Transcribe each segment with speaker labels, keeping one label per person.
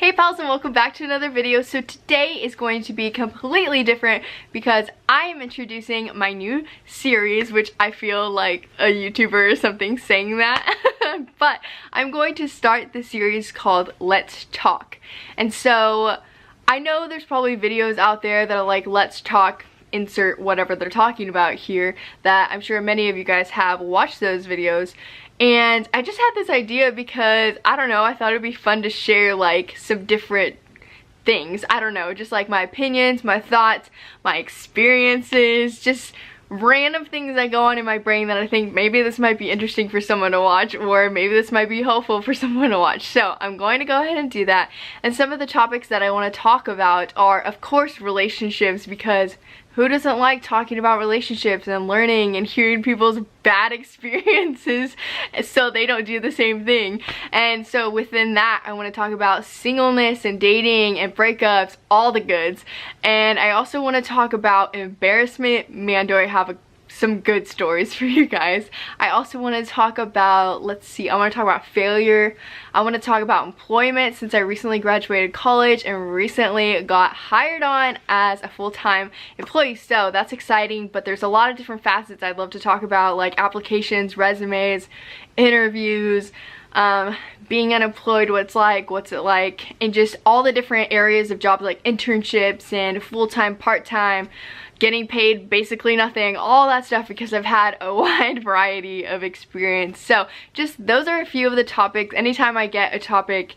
Speaker 1: Hey pals, and welcome back to another video. So today is going to be completely different because I am introducing my new series, which I feel like a YouTuber or something saying that. But I'm going to start the series called Let's Talk. And so I know there's probably videos out there that are like, let's talk, insert whatever they're talking about here, that I'm sure many of you guys have watched those videos. And I just had this idea because, I don't know, I thought it'd be fun to share like some different things. I don't know, just like my opinions, my thoughts, my experiences, just random things that go on in my brain that I think maybe this might be interesting for someone to watch, or maybe this might be helpful for someone to watch. So I'm going to go ahead and do that. And some of the topics that I want to talk about are, of course, relationships, because who doesn't like talking about relationships and learning and hearing people's bad experiences so they don't do the same thing? And so within that, I want to talk about singleness and dating and breakups, all the goods. And I also want to talk about embarrassment. Man, do I have some good stories for you guys. I also want to talk about, I want to talk about failure. I want to talk about employment, since I recently graduated college and recently got hired on as a full-time employee. So that's exciting, but there's a lot of different facets I'd love to talk about, like applications, resumes, interviews, being unemployed, what's it like, and just all the different areas of jobs like internships and full-time, part-time, getting paid basically nothing, all that stuff, because I've had a wide variety of experience. So just those are a few of the topics. Anytime I get a topic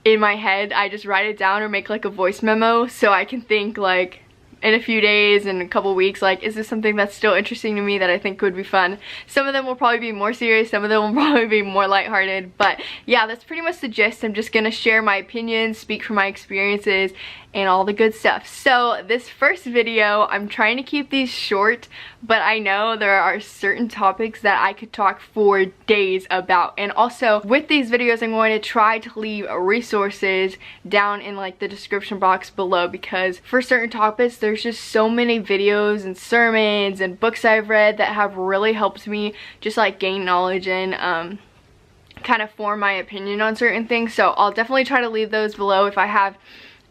Speaker 1: in my head, I just write it down or make like a voice memo so I can think like in a few days and a couple weeks, like, is this something that's still interesting to me that I think would be fun? Some of them will probably be more serious, some of them will probably be more lighthearted, but yeah, that's pretty much the gist. I'm just gonna share my opinions, speak from my experiences, and all the good stuff. So this first video, I'm trying to keep these short, but I know there are certain topics that I could talk for days about. And also with these videos, I'm going to try to leave resources down in like the description box below, because for certain topics, there's just so many videos and sermons and books I've read that have really helped me just like gain knowledge and kind of form my opinion on certain things. So I'll definitely try to leave those below if I have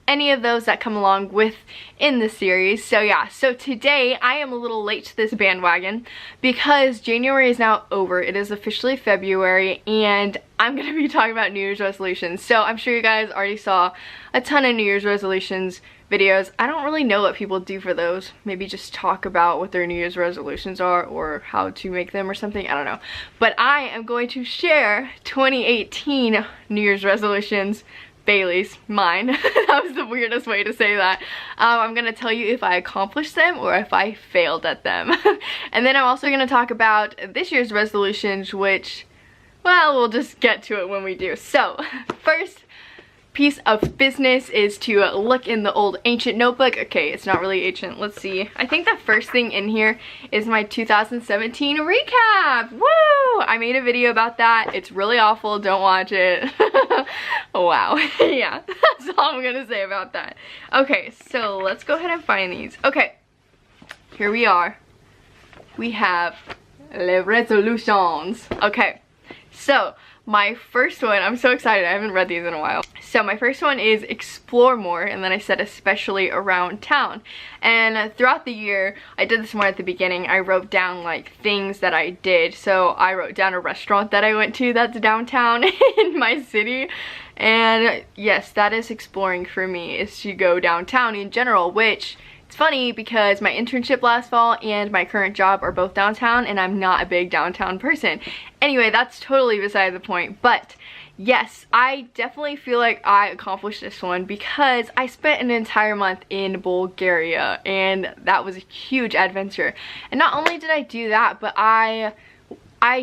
Speaker 1: any of those that come along with in the series. So yeah, so today I am a little late to this bandwagon because January is now over. It is officially February, and I'm gonna be talking about New Year's resolutions. So I'm sure you guys already saw a ton of New Year's resolutions videos. I don't really know what people do for those. Maybe just talk about what their New Year's resolutions are or how to make them or something. I don't know. But I am going to share 2018 New Year's resolutions. Bailey's, mine. That was the weirdest way to say that. I'm gonna tell you if I accomplished them or if I failed at them. And then I'm also gonna talk about this year's resolutions, which, well, we'll just get to it when we do. So, first piece of business is to look in the old ancient notebook. Okay, it's not really ancient. Let's see. I think the first thing in here is my 2017 recap. Woo! I made a video about that. It's really awful. Don't watch it. Wow. Yeah, that's all I'm gonna say about that. Okay, so let's go ahead and find these. Okay, here we are. We have les resolutions. Okay, so my first one, I'm so excited, I haven't read these in a while. So my first one is explore more, and then I said especially around town. And throughout the year, I did this more at the beginning, I wrote down like things that I did. So I wrote down a restaurant that I went to that's downtown in my city. And yes, that is exploring for me, is to go downtown in general, which it's funny because my internship last fall and my current job are both downtown, and I'm not a big downtown person. Anyway, that's totally beside the point. But yes, I definitely feel like I accomplished this one because I spent an entire month in Bulgaria, and that was a huge adventure. And not only did I do that, but I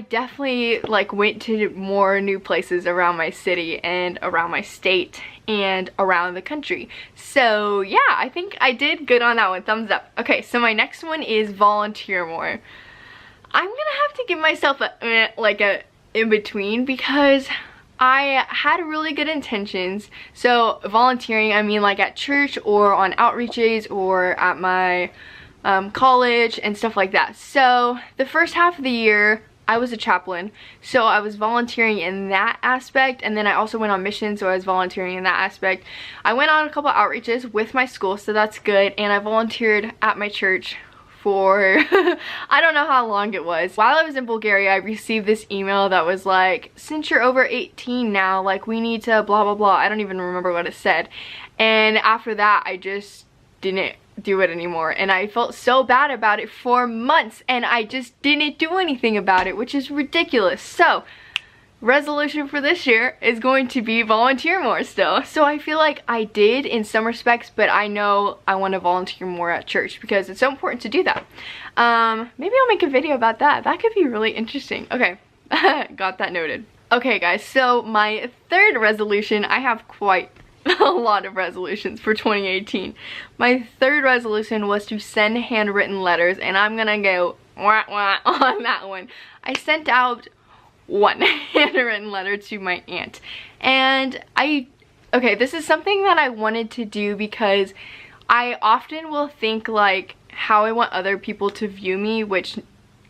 Speaker 1: definitely like went to more new places around my city and around my state and around the country. So yeah, I think I did good on that one. Thumbs up. Okay, so my next one is volunteer more. I'm gonna have to give myself a in between, because I had really good intentions. So volunteering, I mean like at church or on outreaches or at my college and stuff like that. So the first half of the year, I was a chaplain, so I was volunteering in that aspect, and then I also went on mission, so I was volunteering in that aspect. I went on a couple outreaches with my school, so that's good, and I volunteered at my church for I don't know how long it was. While I was in Bulgaria, I received this email that was like, since you're over 18 now, like, we need to blah blah blah. I don't even remember what it said. And after that, I just didn't do it anymore, and I felt so bad about it for months, and I just didn't do anything about it, which is ridiculous. So resolution for this year is going to be volunteer more still. So I feel like I did in some respects, but I know I want to volunteer more at church because it's so important to do that. Maybe I'll make a video about that. That could be really interesting. Okay, got that noted. Okay guys, so my third resolution, I have quite a lot of resolutions for 2018. My third resolution was to send handwritten letters, and I'm gonna go wah wah on that one. I sent out one handwritten letter to my aunt, and okay, this is something that I wanted to do because I often will think like how I want other people to view me, which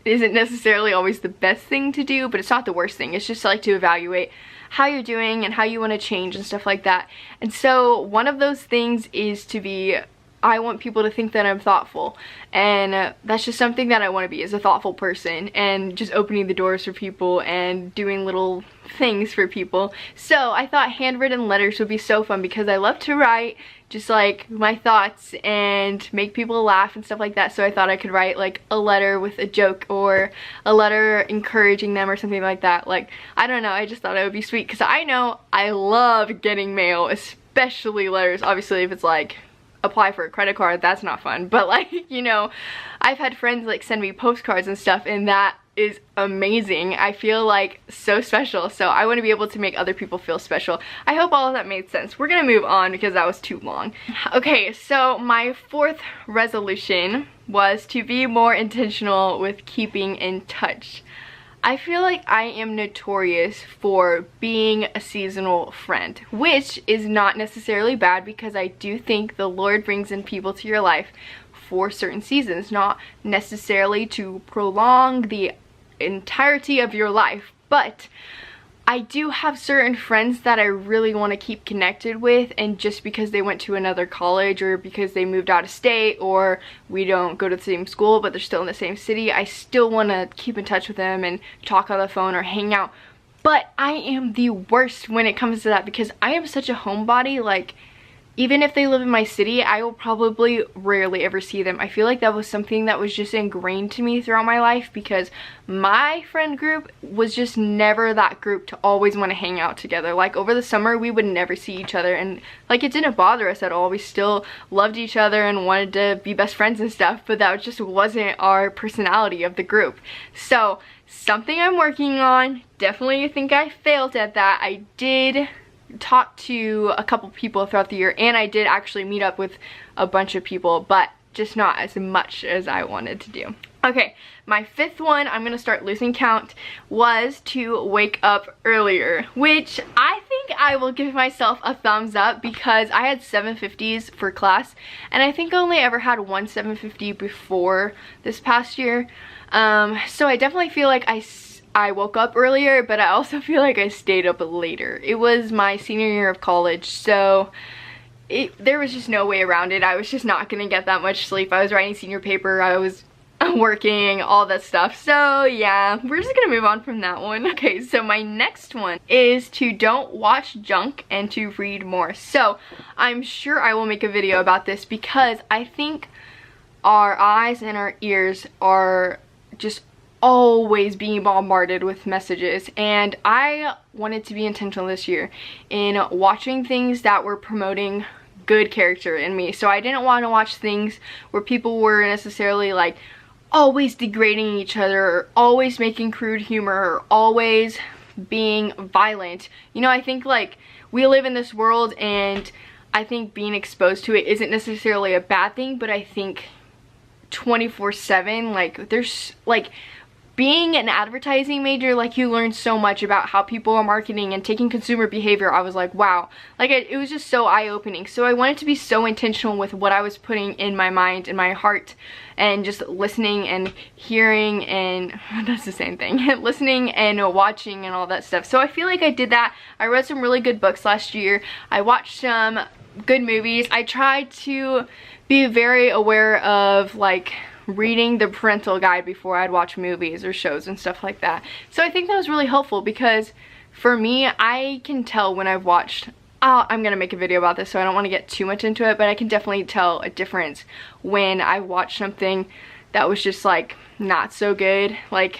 Speaker 1: isn't necessarily always the best thing to do, but it's not the worst thing. It's just like to evaluate how you're doing and how you want to change and stuff like that. And so one of those things is to be, I want people to think that I'm thoughtful, and that's just something that I want to be, is a thoughtful person, and just opening the doors for people and doing little things for people. So I thought handwritten letters would be so fun because I love to write just like my thoughts and make people laugh and stuff like that. So I thought I could write like a letter with a joke or a letter encouraging them or something like that. Like, I don't know, I just thought it would be sweet because I know I love getting mail, especially letters. Obviously if it's like apply for a credit card, that's not fun, but like, you know, I've had friends like send me postcards and stuff, and that is amazing. I feel like so special, so I want to be able to make other people feel special. I hope all of that made sense. We're gonna move on because that was too long. Okay, so my fourth resolution was to be more intentional with keeping in touch. I feel like I am notorious for being a seasonal friend, which is not necessarily bad because I do think the Lord brings in people to your life for certain seasons, not necessarily to prolong the entirety of your life, but I do have certain friends that I really want to keep connected with, and just because they went to another college or because they moved out of state or we don't go to the same school but they're still in the same city, I still want to keep in touch with them and talk on the phone or hang out. But I am the worst when it comes to that because I am such a homebody. Like, even if they live in my city, I will probably rarely ever see them. I feel like that was something that was just ingrained to me throughout my life because my friend group was just never that group to always want to hang out together. Like, over the summer, we would never see each other, and like, it didn't bother us at all. We still loved each other and wanted to be best friends and stuff, but that just wasn't our personality of the group. So, something I'm working on. Definitely think I failed at that. I did talk to a couple people throughout the year, and I did actually meet up with a bunch of people, but just not as much as I wanted to do. Okay, my fifth one, I'm gonna start losing count, was to wake up earlier, which I think I will give myself a thumbs up because I had 7:50s for class, and I think I only ever had one 7:50 before this past year. So I definitely feel like I woke up earlier, but I also feel like I stayed up later. It was my senior year of college, so there was just no way around it. I was just not gonna get that much sleep. I was writing senior paper, I was working, all that stuff. So yeah, we're just gonna move on from that one. Okay, so my next one is to don't watch junk and to read more. So I'm sure I will make a video about this because I think our eyes and our ears are just always being bombarded with messages, and I wanted to be intentional this year in watching things that were promoting good character in me. So I didn't want to watch things where people were necessarily like always degrading each other or always making crude humor or always being violent. You know, I think like we live in this world, and I think being exposed to it isn't necessarily a bad thing, but I think 24/7, like, there's like being an advertising major, like, you learn so much about how people are marketing and taking consumer behavior. I was like, wow, like, it was just so eye-opening. So I wanted to be so intentional with what I was putting in my mind and my heart, and just listening and hearing, and that's the same thing, listening and watching and all that stuff. So I feel like I did that. I read some really good books last year. I watched some good movies. I tried to be very aware of, like, reading the parental guide before I'd watch movies or shows and stuff like that. So I think that was really helpful, because for me, I can tell when I've watched, I'm gonna make a video about this, so I don't want to get too much into it, but I can definitely tell a difference when I watch something that was just, like, not so good. Like,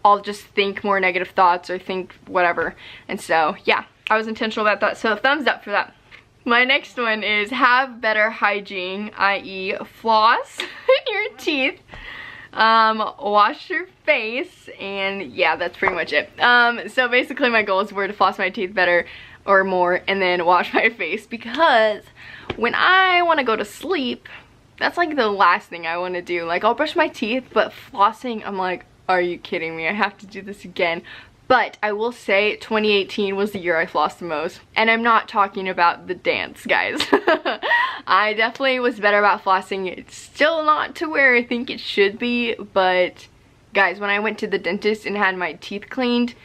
Speaker 1: I'll just think more negative thoughts or think whatever. And so yeah, I was intentional about that, so thumbs up for that. My next one is have better hygiene, i.e. floss your teeth, wash your face, and yeah, that's pretty much it. So basically my goals were to floss my teeth better or more, and then wash my face, because when I want to go to sleep, that's like the last thing I want to do. Like, I'll brush my teeth, but flossing, I'm like, are you kidding me? I have to do this again. But I will say 2018 was the year I flossed the most. And I'm not talking about the dance, guys. I definitely was better about flossing. It's still not to where I think it should be, but guys, when I went to the dentist and had my teeth cleaned,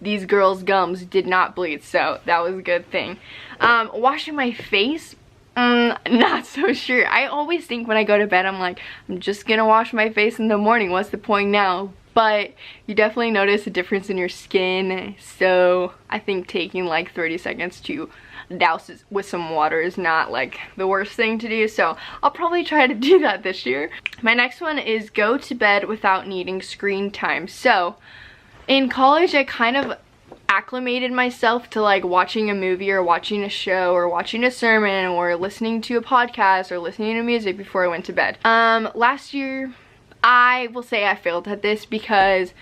Speaker 1: these girls' gums did not bleed, so that was a good thing. Washing my face, not so sure. I always think when I go to bed, I'm like, I'm just gonna wash my face in the morning. What's the point now? But you definitely notice a difference in your skin, so I think taking like 30 seconds to douse it with some water is not like the worst thing to do, so I'll probably try to do that this year. My next one is go to bed without needing screen time. So in college, I kind of acclimated myself to like watching a movie or watching a show or watching a sermon or listening to a podcast or listening to music before I went to bed. Last year, I will say I failed at this, because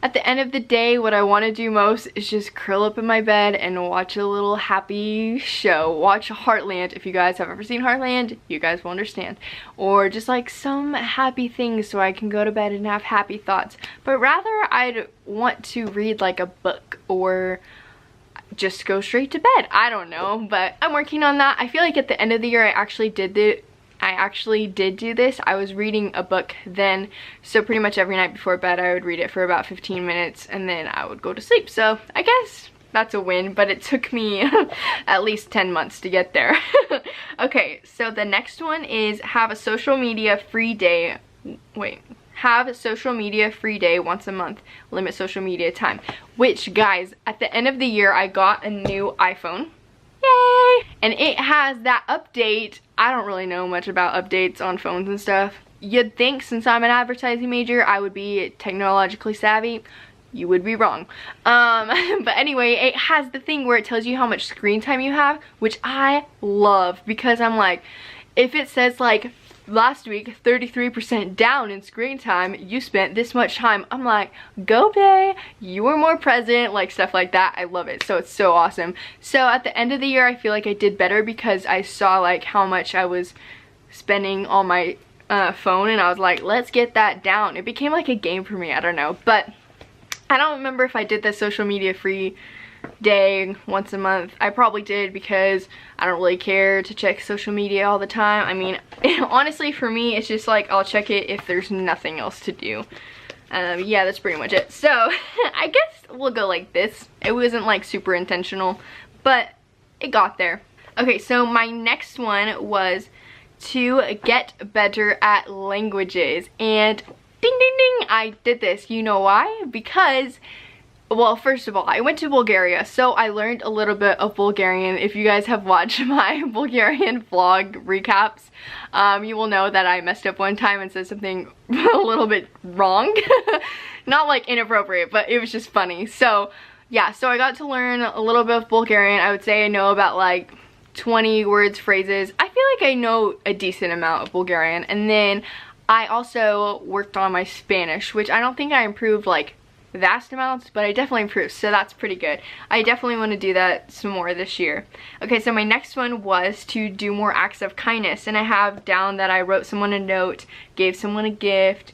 Speaker 1: at the end of the day, what I want to do most is just curl up in my bed and watch a little happy show. Watch Heartland. If you guys have ever seen Heartland, you guys will understand. Or just like some happy things so I can go to bed and have happy thoughts. But rather, I'd want to read like a book or just go straight to bed. I don't know, but I'm working on that. I feel like at the end of the year, I actually did do this. I was reading a book then, so pretty much every night before bed I would read it for about 15 minutes and then I would go to sleep. So I guess that's a win, but it took me at least 10 months to get there. Okay, so the next one is have a social media free day. Have a social media free day once a month. Limit social media time. Which, guys, at the end of the year I got a new iPhone. Yay! And it has that update. I don't really know much about updates on phones and stuff. You'd think since I'm an advertising major I would be technologically savvy. You would be wrong. But anyway, it has the thing where it tells you how much screen time you have, which I love, because I'm like, if it says like last week 33% down in screen time, you spent this much time, I'm like, go bae, you were more present, like stuff like that. I love it, so it's so awesome. So at the end of the year I feel like I did better, because I saw like how much I was spending on my phone, and I was like, let's get that down. It became like a game for me, I don't know, but I don't remember if I did the social media free day once a month. I probably did, because I don't really care to check social media all the time. I mean, honestly for me it's just like I'll check it if there's nothing else to do. Yeah, that's pretty much it. So I guess we'll go like this. It wasn't like super intentional, but it got there. Okay, so my next one was to get better at languages, and ding ding ding, I did this. You know why? Because, well, first of all, I went to Bulgaria, so I learned a little bit of Bulgarian. If you guys have watched my Bulgarian vlog recaps, you will know that I messed up one time and said something a little bit wrong. Not like inappropriate, but it was just funny. So yeah, so I got to learn a little bit of Bulgarian. I would say I know about like 20 words, phrases. I feel like I know a decent amount of Bulgarian. And then I also worked on my Spanish, which I don't think I improved like vast amounts, but I definitely improved, so that's pretty good. I definitely want to do that some more this year. Okay, so my next one was to do more acts of kindness, and I have down that I wrote someone a note, gave someone a gift,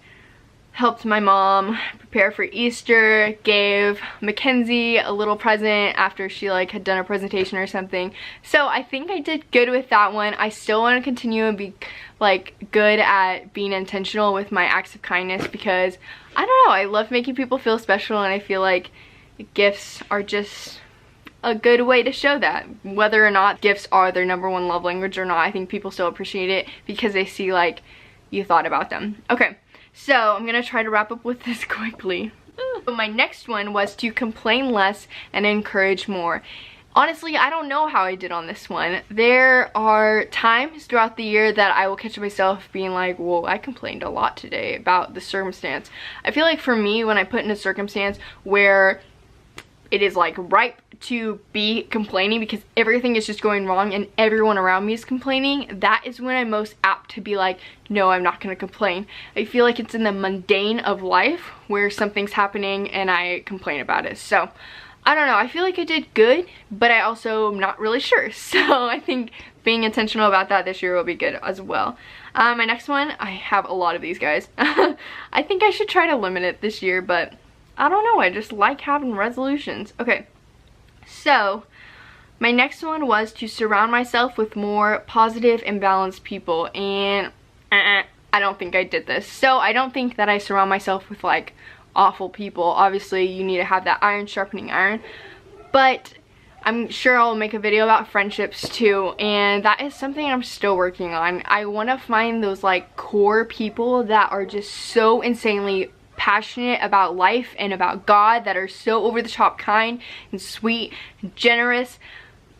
Speaker 1: helped my mom prepare for Easter, gave Mackenzie a little present after she like had done a presentation or something. So I think I did good with that one. I still want to continue and be like good at being intentional with my acts of kindness, because I don't know, I love making people feel special, and I feel like gifts are just a good way to show that. Whether or not gifts are their #1 love language or not, I think people still appreciate it because they see like you thought about them. Okay, so I'm gonna try to wrap up with this quickly. So my next one was to complain less and encourage more. Honestly, I don't know how I did on this one. There are times throughout the year that I will catch myself being like, whoa, I complained a lot today about the circumstance. I feel like for me, when I put in a circumstance where it is like ripe to be complaining because everything is just going wrong and everyone around me is complaining, that is when I'm most apt to be like, no, I'm not gonna complain. I feel like it's in the mundane of life where something's happening and I complain about it. So I don't know, I feel like I did good, but I also am not really sure. So I think being intentional about that this year will be good as well. My next one, I have a lot of these guys. I think I should try to limit it this year, but I don't know, I just like having resolutions. Okay, so my next one was to surround myself with more positive and balanced people, and I don't think I did this. So I don't think that I surround myself with like awful people. Obviously you need to have that iron sharpening iron, but I'm sure I'll make a video about friendships too, and that is something I'm still working on. I want to find those like core people that are just so insanely passionate about life and about God, that are so over the top kind and sweet and generous,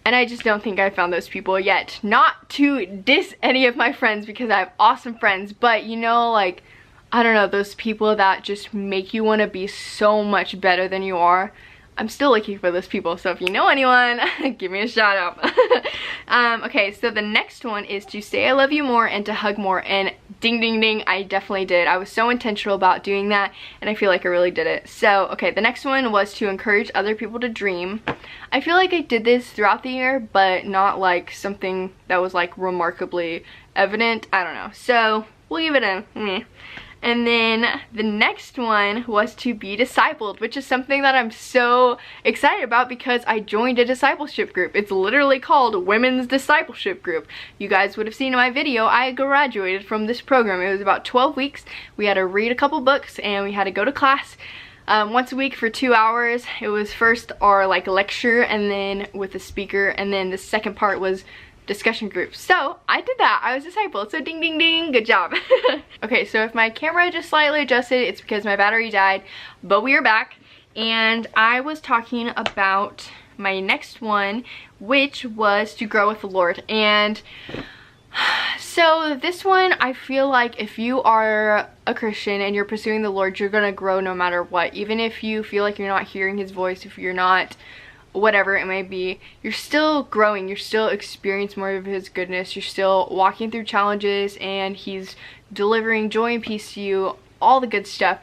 Speaker 1: and I just don't think I found those people yet. Not to diss any of my friends, because I have awesome friends, but you know, like, I don't know, those people that just make you want to be so much better than you are. I'm still looking for those people, so if you know anyone, give me a shout out. Okay, so the next one is to say I love you more and to hug more, and ding ding ding, I definitely did. I was so intentional about doing that, and I feel like I really did it. So, okay, the next one was to encourage other people to dream. I feel like I did this throughout the year, but not like something that was like remarkably evident. I don't know, so we'll leave it in. And then the next one was to be discipled, which is something that I'm so excited about because I joined a discipleship group. It's literally called Women's Discipleship Group. You guys would have seen in my video, I graduated from this program. It was about 12 weeks. We had to read a couple books and we had to go to class once a week for 2 hours. It was first our like lecture, and then with a speaker, and then the second part was discussion group. So I did that. I was discipled. So ding ding ding, good job. Okay, so if my camera just slightly adjusted, it's because my battery died, but we are back, and I was talking about my next one, which was to grow with the Lord. And so this one, I feel like if you are a Christian and you're pursuing the Lord, you're gonna grow no matter what. Even if you feel like you're not hearing his voice, if you're not whatever it may be, you're still growing, you're still experiencing more of his goodness, you're still walking through challenges, and he's delivering joy and peace to you, all the good stuff.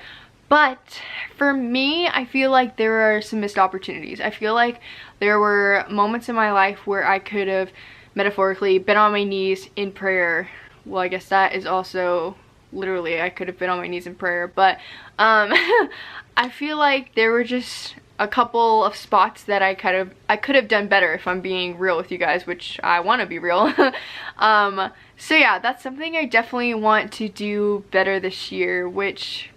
Speaker 1: But for me, I feel like there are some missed opportunities. I feel like there were moments in my life where I could have metaphorically been on my knees in prayer. Well, I guess that is also literally, I could have been on my knees in prayer, but I feel like there were just a couple of spots that I could have done better, if I'm being real with you guys, which I want to be real. So yeah, that's something I definitely want to do better this year, which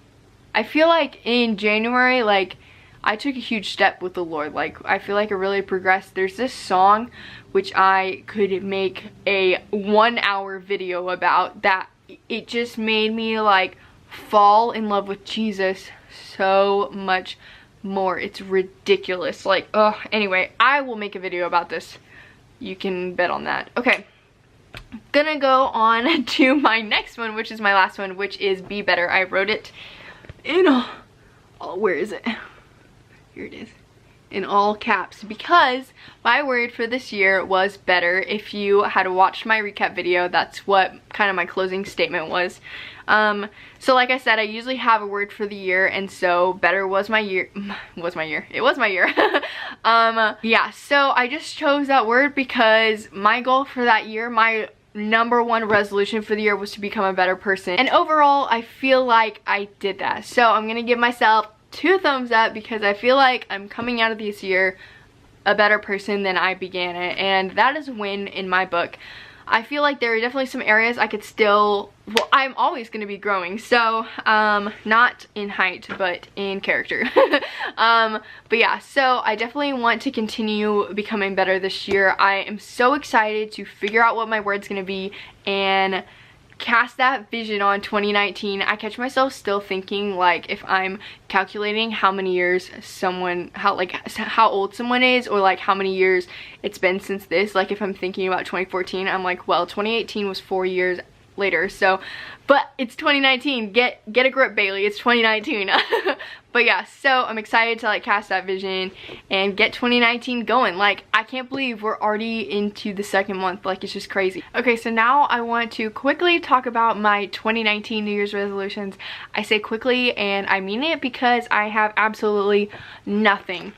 Speaker 1: I feel like in January, like, I took a huge step with the Lord. Like, I feel like I really progressed. There's this song which I could make a 1-hour video about, that it just made me like fall in love with Jesus so much more. It's ridiculous. Like, oh, anyway, I will make a video about this. You can bet on that. Okay, gonna go on to my next one, which is my last one, which is be better. I wrote it in where is it? Here it is, in all caps, because my word for this year was better. If you had watched my recap video, that's what kind of my closing statement was. So like I said, I usually have a word for the year, and so better was my year. It was my year. Yeah, so I just chose that word because my goal for that year, my #1 resolution for the year was to become a better person. And overall, I feel like I did that. So I'm gonna give myself 2 thumbs up because I feel like I'm coming out of this year a better person than I began it. And that is a win in my book. I feel like there are definitely some areas I could still, well, I'm always going to be growing, so not in height but in character. But yeah, so I definitely want to continue becoming better this year. I am so excited to figure out what my word's going to be and cast that vision on 2019. I catch myself still thinking, like, if I'm calculating how many years someone, how old someone is, or like how many years it's been since this, like if I'm thinking about 2014, I'm like, well, 2018 was 4 years later, so, but it's 2019. Get a grip, Bailey, it's 2019. But yeah, so I'm excited to like cast that vision and get 2019 going. Like, I can't believe we're already into the 2nd month. Like, it's just crazy. Okay, so now I want to quickly talk about my 2019 New Year's resolutions. I say quickly and I mean it because I have absolutely nothing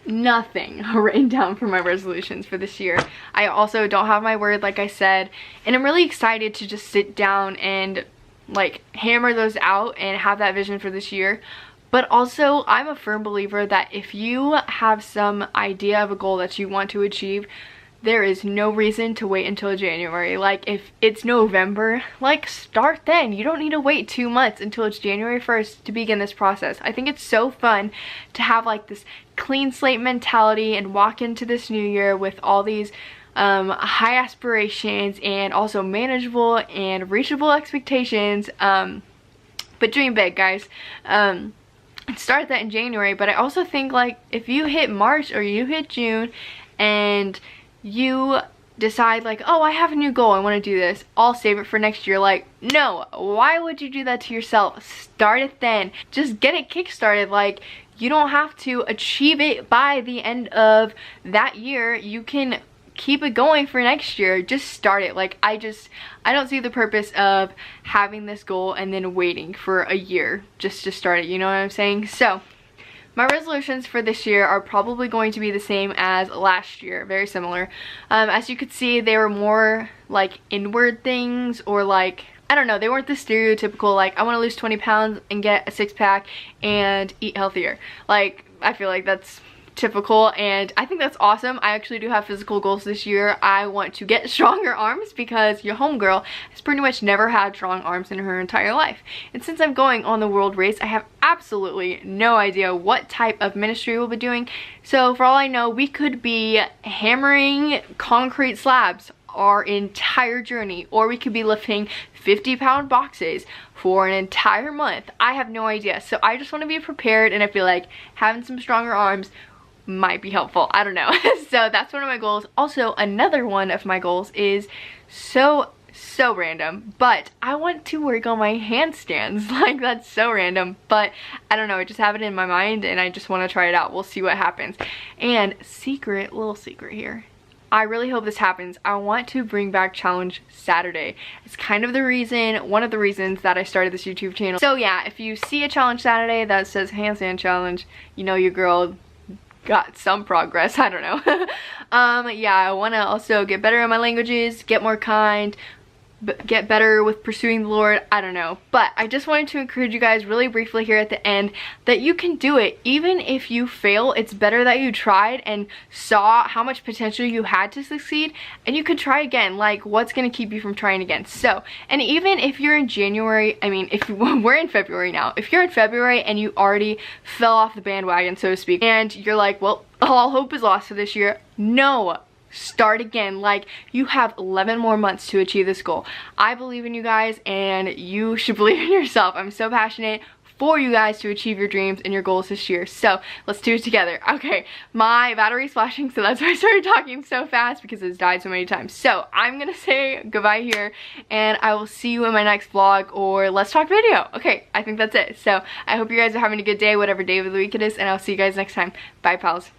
Speaker 1: written down for my resolutions for this year. I also don't have my word, like I said, and I'm really excited to just sit down and like hammer those out and have that vision for this year. But also, I'm a firm believer that if you have some idea of a goal that you want to achieve, there is no reason to wait until January. Like, if it's November, like, start then. You don't need to wait 2 months until it's January 1st to begin this process. I think it's so fun to have like this clean slate mentality and walk into this new year with all these high aspirations and also manageable and reachable expectations. But dream big, guys. Start that in January. But I also think, like, if you hit March or you hit June and you decide like, oh, I have a new goal, I want to do this, I'll save it for next year. Like, no, why would you do that to yourself? Start it then. Just get it kickstarted. Like, you don't have to achieve it by the end of that year. You can keep it going for next year. Just start it. Like, I don't see the purpose of having this goal and then waiting for a year just to start it, you know what I'm saying? So my resolutions for this year are probably going to be the same as last year, very similar. As you could see, they were more like inward things, or like, I don't know, they weren't the stereotypical like, I want to lose 20 pounds and get a 6-pack and eat healthier. Like, I feel like that's typical, and I think that's awesome. I actually do have physical goals this year. I want to get stronger arms because your homegirl has pretty much never had strong arms in her entire life. And since I'm going on the world race, I have absolutely no idea what type of ministry we'll be doing. So for all I know, we could be hammering concrete slabs our entire journey, or we could be lifting 50-pound boxes for an entire month. I have no idea. So I just want to be prepared, and I feel like having some stronger arms might be helpful. I don't know. So that's one of my goals. Also, another one of my goals is so random, but I want to work on my handstands. Like, that's so random, but I don't know, I just have it in my mind and I just want to try it out. We'll see what happens. And little secret here, I really hope this happens. I want to bring back Challenge Saturday. It's kind of one of the reasons that I started this YouTube channel. So yeah, if you see a Challenge Saturday that says handstand challenge, you know your girl got some progress. I don't know. Yeah, I want to also get better at my languages, get more kind, get better with pursuing the Lord. I don't know, but I just wanted to encourage you guys really briefly here at the end that you can do it. Even if you fail, it's better that you tried and saw how much potential you had to succeed, and you could try again. Like, what's going to keep you from trying again? So, and even if you're in January, I mean, if we're in February now, if you're in February and you already fell off the bandwagon, so to speak, and you're like, well, all hope is lost for this year, no, start again. Like, you have 11 more months to achieve this goal. I believe in you guys, and you should believe in yourself. I'm so passionate for you guys to achieve your dreams and your goals this year. So let's do it together. Okay, my battery's flashing, so that's why I started talking so fast, because it's died so many times. So I'm gonna say goodbye here, and I will see you in my next vlog or Let's Talk video. Okay, I think that's it. So I hope you guys are having a good day, whatever day of the week it is, and I'll see you guys next time. Bye, pals.